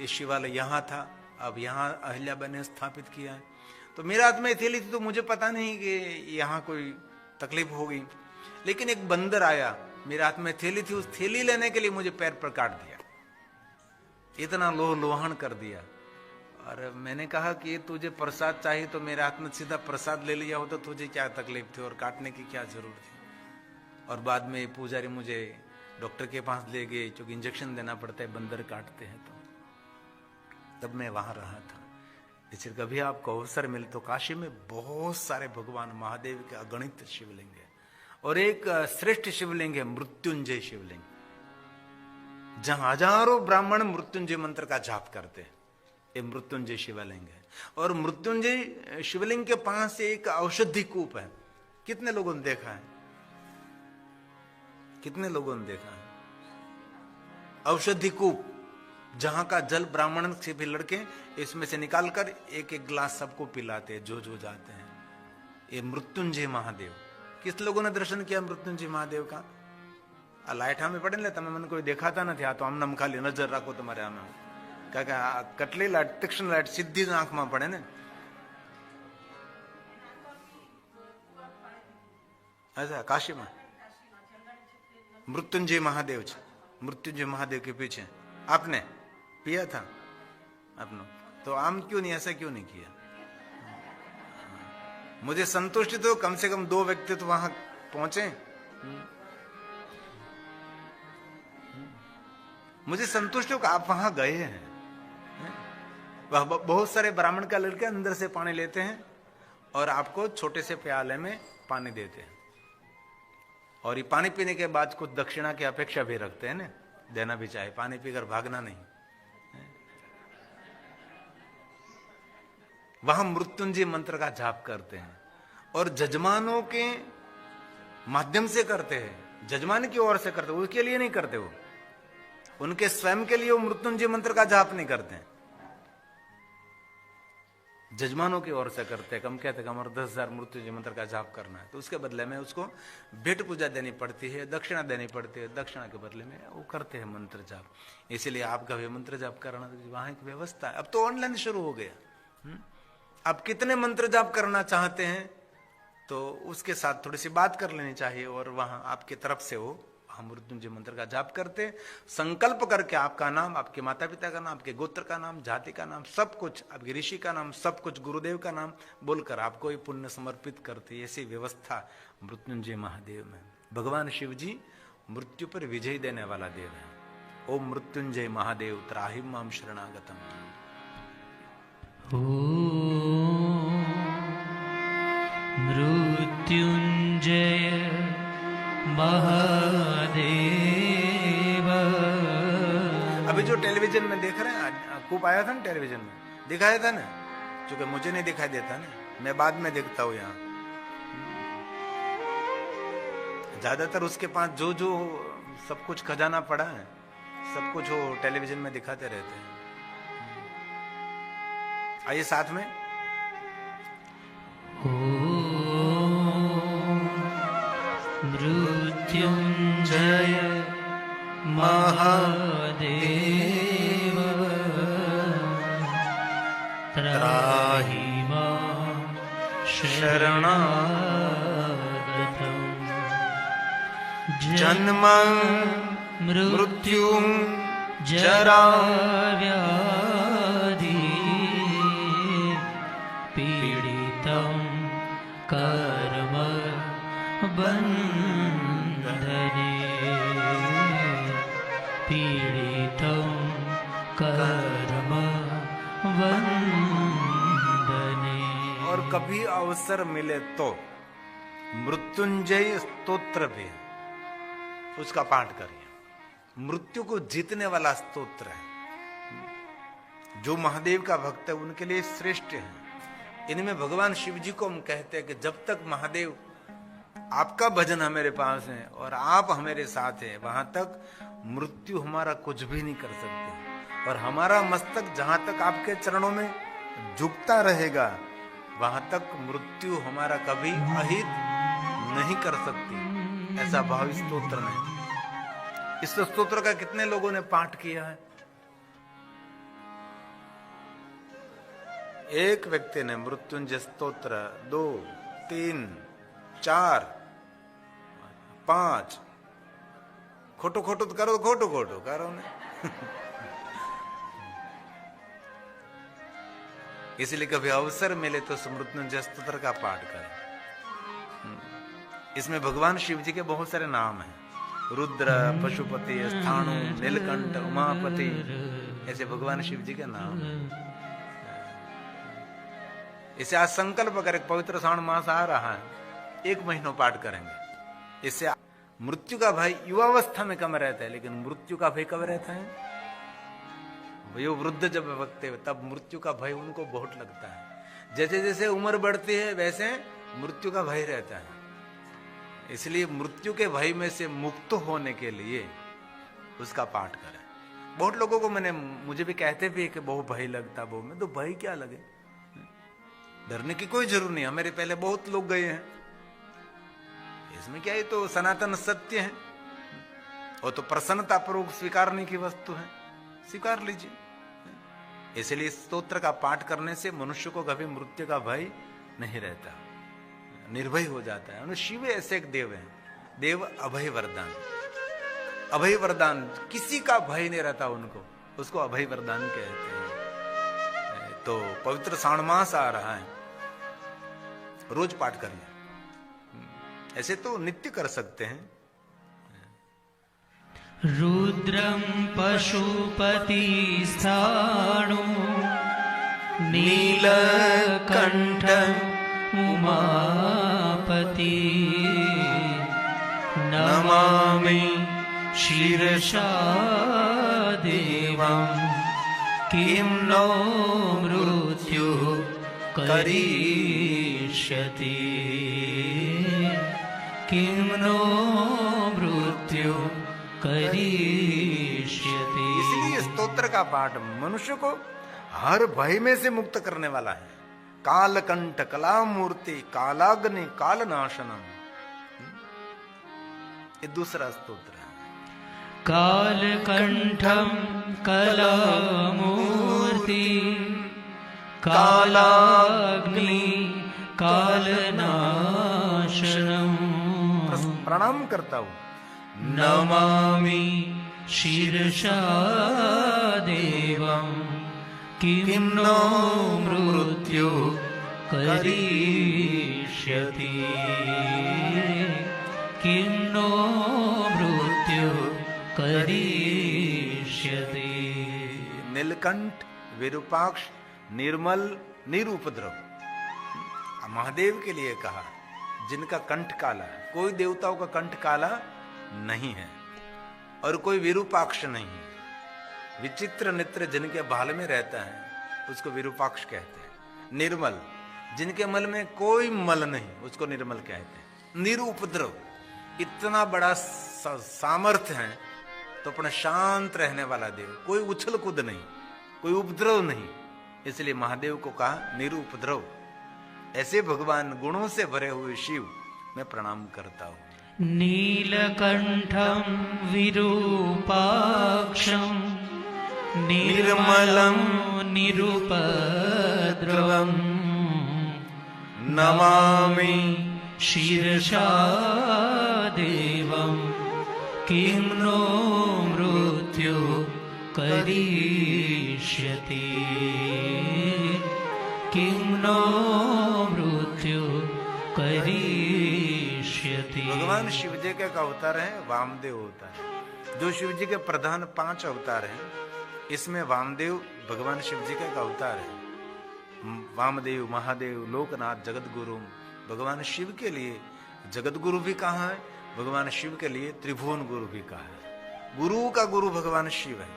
ये शिवालय यहाँ था, अब यहाँ अहिल्याबाई ने स्थापित किया है। तो मेरे हाथ में थैली थी, तो मुझे पता नहीं कि यहाँ कोई तकलीफ होगी, लेकिन एक बंदर आया, मेरे हाथ में थैली थी, उस थैली लेने के लिए मुझे पैर पर काट दिया, इतना लोहन कर दिया। और मैंने कहा कि तुझे प्रसाद चाहिए तो मेरे हाथ में सीधा प्रसाद ले लिया हो तो तुझे क्या तकलीफ थी और काटने की क्या जरूरत थी। और बाद में पुजारी मुझे डॉक्टर के पास ले गए, क्योंकि इंजेक्शन देना पड़ता है बंदर काटते हैं। तो तब मैं वहां रहा था। इसलिए कभी आपको अवसर मिले तो काशी में बहुत सारे भगवान महादेव के अगणित शिवलिंग है, और एक श्रेष्ठ शिवलिंग है मृत्युंजय शिवलिंग, जहां हजारों ब्राह्मण मृत्युंजय मंत्र का जाप करते हैं। ये मृत्युंजय शिवलिंग है। और मृत्युंजय शिवलिंग के पास एक औषधि कूप है। कितने लोगों ने देखा है? कितने लोगों ने देखा है? औषधि कूप, जहां का जल ब्राह्मण से भी लड़के इसमें से निकालकर एक एक गिलास सबको पिलाते हैं जो जो जाते हैं। ये मृत्युंजय महादेव। किस लोगों ने दर्शन किया मृत्युंजय महादेव का? लाइठा में पड़े તમે મને કોઈ દેખાતા નથી, આ તો આમને ખાલી નજર રાખો તમારે આમાં, કારણ કે આ કટલી લાઈટ તીક્ષ્ણ લાઈટ સીધી જ આંખમાં પડે ને। अच्छा काशी में मृत्युंजय महादेव છે, मृत्युंजय महादेव के पीछे आपने पिया था आपने, तो आम क्यों नहीं, ऐसा क्यों नहीं किया? मुझे संतुष्टि तो कम से कम 2 व्यक्ति तो वहां पहुंचे। मुझे संतुष्ट हो कि आप वहां गए हैं। बहुत सारे ब्राह्मण का लड़के अंदर से पानी लेते हैं और आपको छोटे से प्याले में पानी देते हैं, और ये पानी पीने के बाद कुछ दक्षिणा की अपेक्षा भी रखते हैं ना, देना भी चाहिए, पानी पीकर भागना नहीं। वहां मृत्युंजय मंत्र का जाप करते हैं और जजमानों के माध्यम से करते हैं, जजमान की ओर से करते, उसके लिए नहीं करते, वो उनके स्वयं के लिए वो मृत्युंजय मंत्र का जाप नहीं करते हैं, जजमानों की ओर से करते हैं। कम कहते हैं हमारे 10,000 मृत्युंजय मंत्र का जाप करना है, तो उसके बदले में उसको भेंट पूजा देनी पड़ती है, दक्षिणा देनी पड़ती है, दक्षिणा के बदले में वो करते हैं मंत्र जाप। इसीलिए आपका भी मंत्र जाप करना वहां एक व्यवस्था है। अब तो ऑनलाइन शुरू हो गया, आप कितने मंत्र जाप करना चाहते हैं तो उसके साथ थोड़ी सी बात कर लेनी चाहिए, और वहां आपकी तरफ से वो हम मृत्युंजय मंत्र का जाप करते, संकल्प करके आपका नाम, आपके माता पिता का नाम, आपके गोत्र का नाम, जाति का नाम, सब कुछ, आपके ऋषि का नाम, सब कुछ, गुरुदेव का नाम बोलकर आपको ये पुण्य समर्पित करते। ऐसी व्यवस्था मृत्युंजय महादेव में। भगवान शिव जी मृत्यु पर विजय देने वाला देव है। ओम मृत्युंजय महादेव त्राहि माम शरणागतम। मृत्युंजय महादेव। अभी जो टेलीविजन में देख रहे हैं, खूब आया था ना, टेलीविजन में दिखाया था ना, क्योंकि मुझे नहीं दिखाई देता ना, मैं बाद में देखता हूँ। यहाँ ज्यादातर उसके पास जो जो सब कुछ खजाना पड़ा है, सब कुछ वो टेलीविजन में दिखाते रहते हैं। आइए साथ में मृत्युंजय महादेव त्राहि मां शरणागतम्। जन्म मृत्यु जरा व्याधि पीडितं कर्म बन्धने पीडितं कर्म बन्धने। और कभी अवसर मिले तो मृत्युंजय स्तोत्र भी उसका पाठ करिए। मृत्यु को जीतने वाला स्तोत्र है। जो महादेव का भक्त है उनके लिए श्रेष्ठ है। इनमें भगवान शिव जी को हम कहते हैं कि जब तक महादेव आपका भजन हमारे पास है और आप हमारे साथ है, वहां तक मृत्यु हमारा कुछ भी नहीं कर सकती। और हमारा मस्तक जहां तक आपके चरणों में झुकता रहेगा, वहां तक मृत्यु हमारा कभी अहित नहीं कर सकती। ऐसा भाव इस स्तोत्र में। इस स्तोत्र का कितने लोगों ने पाठ किया है? एक व्यक्ति ने मृत्युंजय स्तोत्र 2, 3, 4, 5 खोटो खोटो तो करो, खोटो खोटो करो ने। इसलिए कभी अवसर मिले तो मृत्युंजय स्तोत्र का पाठ करें। इसमें भगवान शिव जी के बहुत सारे नाम हैं। रुद्र, पशुपति, स्थाणु, नीलकंठ, उमापति, ऐसे भगवान शिव जी के नाम हैं। इसे आज संकल्प करें, पवित्र श्रावण मास आ रहा है, 1 महीना पाठ करेंगे। इससे मृत्यु का भय युवावस्था में कम रहता है, लेकिन मृत्यु का भय कब रहता है? वो वृद्ध जब वक्त है तब मृत्यु का भय उनको बहुत लगता है। जैसे जैसे उम्र बढ़ती है वैसे मृत्यु का भय रहता है। इसलिए मृत्यु के भय में से मुक्त होने के लिए उसका पाठ करें। बहुत लोगों को मुझे भी कहते भी कि बहुत भय लगता, बहुत में तो भय क्या लगे, डरने की कोई जरूरत नहीं। हमारे पहले बहुत लोग गए हैं, इसमें क्या है, तो सनातन सत्य है, वो तो प्रसन्नता पूर्वक स्वीकारने की वस्तु है, स्वीकार लीजिए। इसलिए स्तोत्र का पाठ करने से मनुष्य को कभी मृत्यु का भय नहीं रहता, निर्भय हो जाता है। शिव ऐसे एक देव है, देव अभय वरदान। अभय वरदान, किसी का भय नहीं रहता उनको, उसको अभय वरदान कहते हैं। तो पवित्र श्रावण मास आ रहा है, रोज पाठ करिए। ऐसे तो नित्य कर सकते हैं। रुद्रं पशुपति स्थाणु नीलकंठ उमापति नमामि शीर्षा देवं किं नो मृत्यु करिष्यति किं नो मृत्यु करिष्यति। इसलिए स्तोत्र का पाठ मनुष्य को हर भय में से मुक्त करने वाला है। कालकंठ कलामूर्ति कालाग्नि कालनाशनम, ये दूसरा स्तोत्र है। कालकंठम कलामूर्ति कालाग्नि कालनाशनम। प्रणाम करता हूं। नमामि शीर्षा देवं किं नो मृत्यु करिष्यति किं नो मृत्यु करिष्यति। नीलकंठ, विरूपाक्ष, निर्मल, निरुपद्रव, महादेव के लिए कहा, जिनका कंठ काला है। कोई देवताओं का कंठ काला नहीं है और कोई विरूपाक्ष नहीं है। विचित्र नेत्र जिनके बाल में रहता है उसको विरूपाक्ष कहते हैं। निर्मल, जिनके मल में कोई मल नहीं उसको निर्मल कहते हैं। निरुपद्रव, इतना बड़ा सामर्थ्य है तो अपना शांत रहने वाला देव, कोई उछल कूद नहीं, कोई उपद्रव नहीं, इसलिए महादेव को कहा निरुपद्रव। ऐसे भगवान गुणों से भरे हुए शिव मैं प्रणाम करता हूं। नीलकंठं विरूपाक्षं निर्मलं निरुपद्रवं नमामि शीर्षा देवं किं नो मृत्यु करिष्यति किं नो मृत्यु करिष्यति। भगवान शिव जी का अवतार है वामदेव अवतार। जो शिव जी के प्रधान 5 अवतार हैं, इसमें वामदेव भगवान शिव जी का अवतार है। वामदेव, महादेव, लोकनाथ, जगत गुरु। भगवान शिव के लिए जगत गुरु भी कहा है, भगवान शिव के लिए त्रिभुवन गुरु भी कहा है। गुरु का गुरु भगवान शिव है,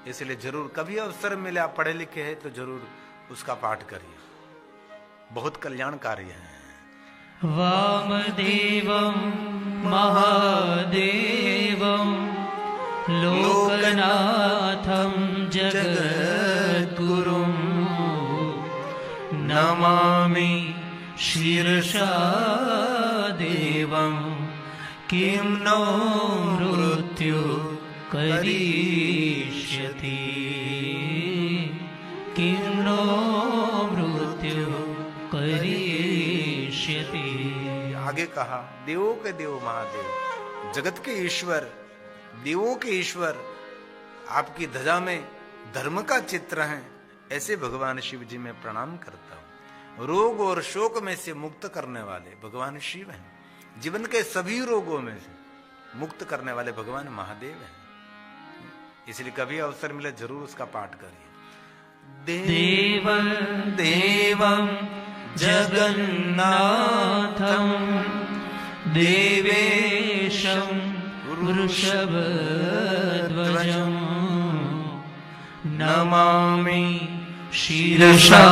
इसलिए जरूर कभी अवसर मिले, आप पढ़े लिखे हैं तो जरूर उसका पाठ करिए। बहुत कल्याणकारी है। वामदेवं महादेवं लोकनाथं जगद्गुरुं नमामि शीर्षा देवं किं नो मृत्यु करिष्यति किं नो मृत्यु करिष्यति। आगे कहा, देवों के देव महादेव, जगत के ईश्वर, देवों के ईश्वर, आपकी ध्वजा में धर्म का चित्र है, ऐसे भगवान शिव जी में प्रणाम करता हूं। रोग और शोक में से मुक्त करने वाले भगवान शिव हैं। जीवन के सभी रोगों में से मुक्त करने वाले भगवान महादेव हैं। इसलिए कभी अवसर मिले जरूर उसका पाठ करिए। देवं देवं जगन्नाथं देवेशं वृषभध्वजं नमामि शीर्षा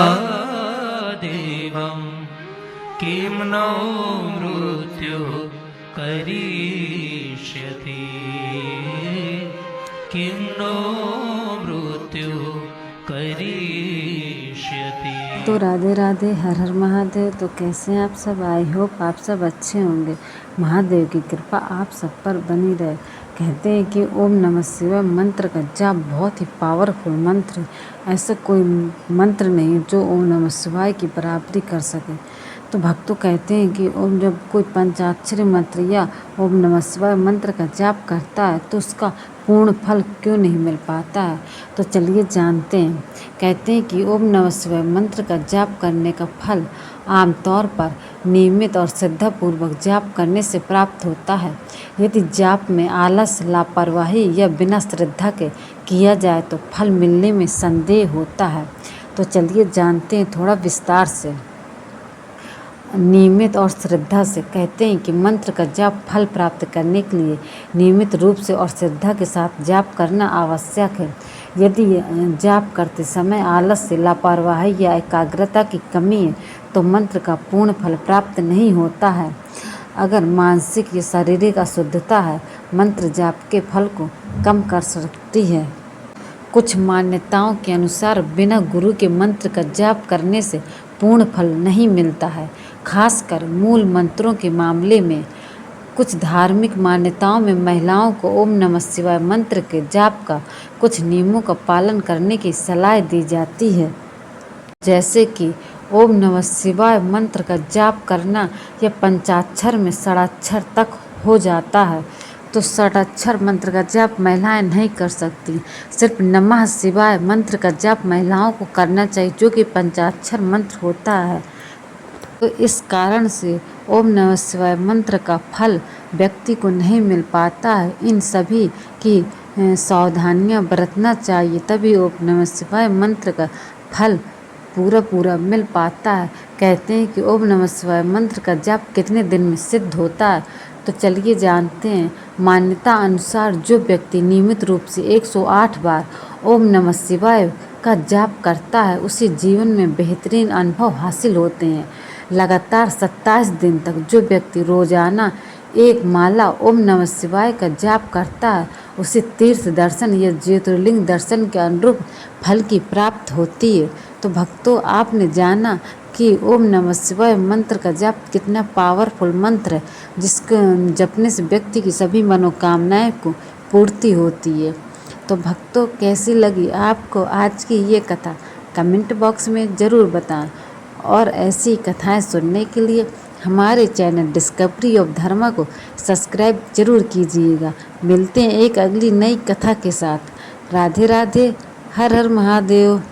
देवं किं नो मृत्यु करिष्यति किं नो मृत्यु करिष्यति। तो राधे राधे, हर हर महादेव। तो कैसे हैं आप सब? आई होप आप सब अच्छे होंगे। महादेव की कृपा आप सब पर बनी रहे। कहते हैं कि ओम नमः शिवाय मंत्र का जाप बहुत ही पावरफुल मंत्र है। ऐसा कोई मंत्र नहीं जो ओम नमः शिवाय की बराबरी कर सके। तो भक्तों कहते हैं कि ओम जब कोई पंचाक्षरी मंत्र या ओम नमः शिवाय मंत्र का जाप करता है तो उसका पूर्ण फल क्यों नहीं मिल पाता है। तो चलिए जानते हैं। कहते हैं कि ओम नमः शिवाय मंत्र का जाप करने का फल आमतौर पर नियमित और श्रद्धापूर्वक जाप करने से प्राप्त होता है। यदि जाप में आलस, लापरवाही या बिना श्रद्धा के किया जाए तो फल मिलने में संदेह होता है। तो चलिए जानते हैं थोड़ा विस्तार से। नियमित और श्रद्धा से कहते हैं कि मंत्र का जाप फल प्राप्त करने के लिए नियमित रूप से और श्रद्धा के साथ जाप करना आवश्यक है। यदि जाप करते समय आलस से, लापरवाही या एकाग्रता की कमी है तो मंत्र का पूर्ण फल प्राप्त नहीं होता है। अगर मानसिक या शारीरिक अशुद्धता है, मंत्र जाप के फल को कम कर सकती है। कुछ मान्यताओं के अनुसार बिना गुरु के मंत्र का जाप करने से पूर्ण फल नहीं मिलता है। खासकर मूल मंत्रों के मामले में कुछ धार्मिक मान्यताओं में महिलाओं को ओम नमः शिवाय मंत्र के जाप का कुछ नियमों का पालन करने की सलाह दी जाती है, जैसे कि ओम नमः शिवाय मंत्र का जाप करना या पंचाक्षर में षडाक्षर तक हो जाता है। तो षडाक्षर मंत्र का जाप महिलाएं नहीं कर सकती। सिर्फ नमः शिवाय मंत्र का जाप महिलाओं को करना चाहिए, जो कि पंचाक्षर मंत्र होता है। तो इस कारण से ओम नमः शिवाय मंत्र का फल व्यक्ति को नहीं मिल पाता है। इन सभी की सावधानियां बरतना चाहिए, तभी ओम नमः शिवाय मंत्र का फल पूरा मिल पाता है। कहते हैं कि ओम नमः शिवाय मंत्र का जाप कितने दिन में सिद्ध होता है। तो चलिए जानते हैं। मान्यता अनुसार जो व्यक्ति नियमित रूप से 108 बार ओम नमः शिवाय का जाप करता है उसे जीवन में बेहतरीन अनुभव हासिल होते हैं। लगातार 27 दिन तक जो व्यक्ति रोजाना एक माला ओम नमः शिवाय का जाप करता है उसे तीर्थ दर्शन या ज्योतिर्लिंग दर्शन के अनुरूप फल की प्राप्त होती है। तो भक्तों, आपने जाना कि ओम नमः शिवाय मंत्र का जाप कितना पावरफुल मंत्र है, जिसको जपने से व्यक्ति की सभी मनोकामनाएं को पूर्ति होती है। तो भक्तों, कैसी लगी आपको आज की ये कथा? कमेंट बॉक्स में ज़रूर बताएं। और ऐसी कथाएं सुनने के लिए हमारे चैनल डिस्कवरी ऑफ धर्मा को सब्सक्राइब जरूर कीजिएगा। मिलते हैं एक अगली नई कथा के साथ। राधे राधे, हर हर महादेव।